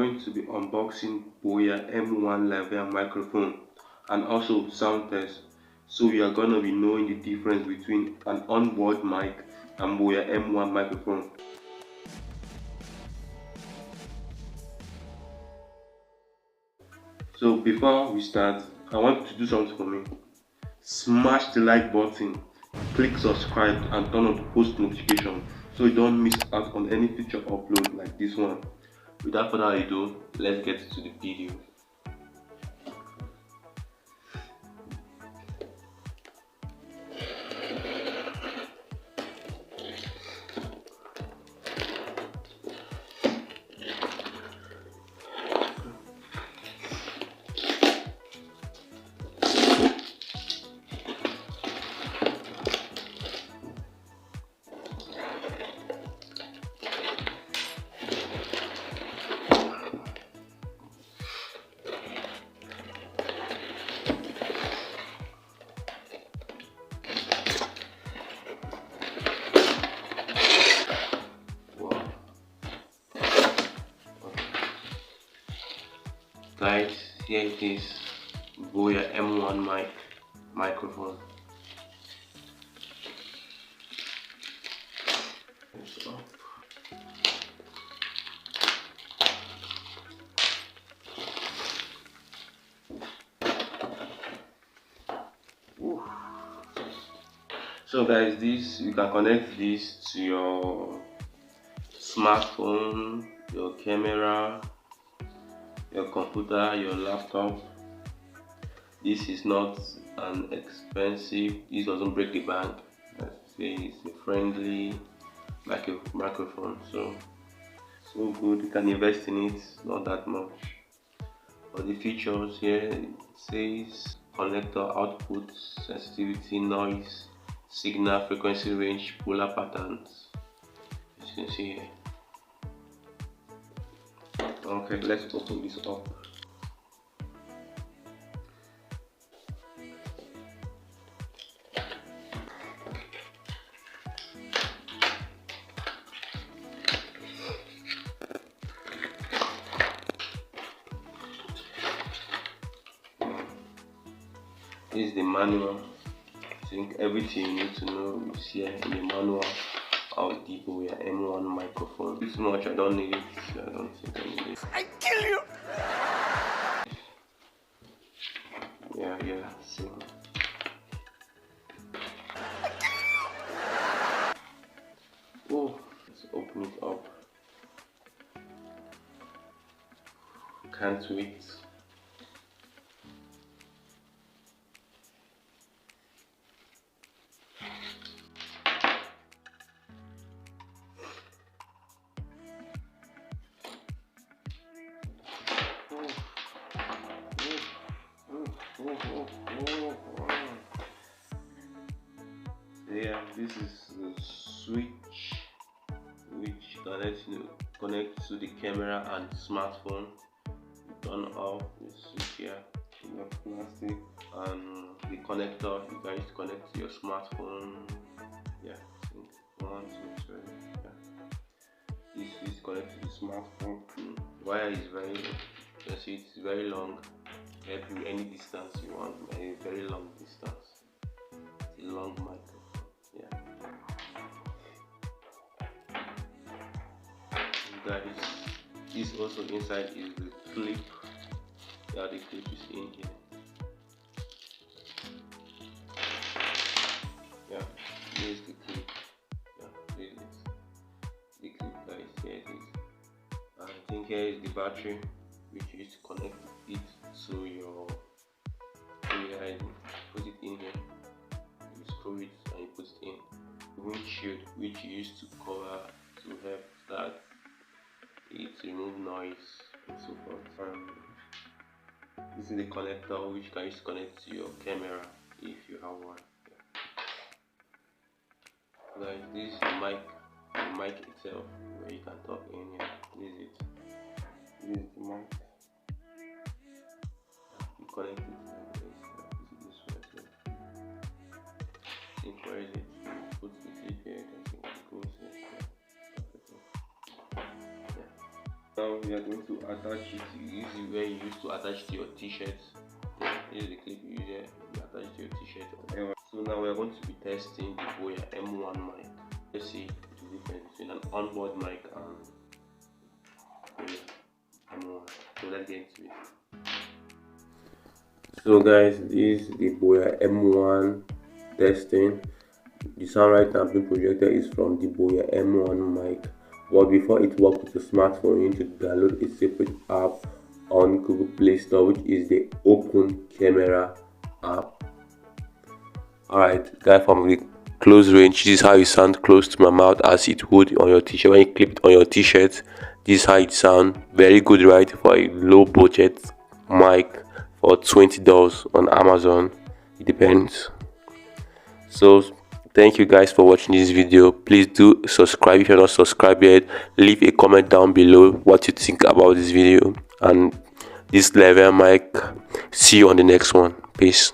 going to be unboxing BOYA M1-lavalier microphone and also sound test. So you are going to be knowing the difference between an onboard mic and BOYA M1 microphone. So before we start, I want you to do something for me. Smash the like button, click subscribe and turn on the post notification so you don't miss out on any future upload like this one. Without further ado, let's get to the video. Guys, here it is, BOYA M1 microphone. It's up. Ooh. So guys, this you can connect this to your smartphone, your camera, your computer, your laptop. This is not an expensive, this doesn't break the bank. Let's say it's a friendly microphone, so good. You can invest in it, not that much. But the features here, it says connector output, sensitivity, noise, signal, frequency range, polar patterns, as you can see here. Okay, let's open this up. This is the manual. I think everything you need to know is here in the manual of the BOYA M1 microphone. This much I don't need it. I don't think I need it. I kill you! Yeah, see. Oh, let's open it up. Can't wait. Yeah, this is the switch which connects to the camera and smartphone. You turn off the switch here, the plastic, and the connector you can use to connect to your smartphone. Yeah, I think 1, 2, 3. Yeah. This is connected to the smartphone. Wire is very, you can see it's very long. Help you any distance you want, a very long distance. It's a long microphone. Yeah. Guys, this also inside is the clip. Yeah, the clip is in here. Yeah, here is the clip. Yeah, here it is. The clip, guys, here it is. And I think here is the battery which you use to connect it to your AI. Put it in here. You screw it and you put it in. Windshield which you use to cover to help that it remove noise and so forth. This is the connector which you can use to connect to your camera if you have one. Yeah. Guys, this is the mic itself where you can talk in here. This is it. This is the mic. You connect it like this way. I think where is it? Put the clip here. I think it goes here. Yeah. Now we are going to attach it. This is where you used to attach to your t-shirt. This is the clip you use here. You attach to your t-shirt. So now we are going to be testing the BOYA M1 mic. Let's see the difference between an onboard mic and BOYA M1. So let's get into it. So guys, this is the BOYA M1 testing. The sound right now being projected is from the BOYA M1 mic. But before it works with the smartphone, you need to download a separate app on Google Play Store, which is the Open Camera app. Alright guys, from the close range, this is how it sounds close to my mouth as it would on your t-shirt. When you clip it on your t-shirt, this is how it sounds. Very good, right? For a low budget mic for $20 on Amazon. It depends. So thank you guys for watching this video. Please do subscribe if you're not subscribed yet. Leave a comment down below what you think about this video and this lavalier mic. See you on the next one. Peace.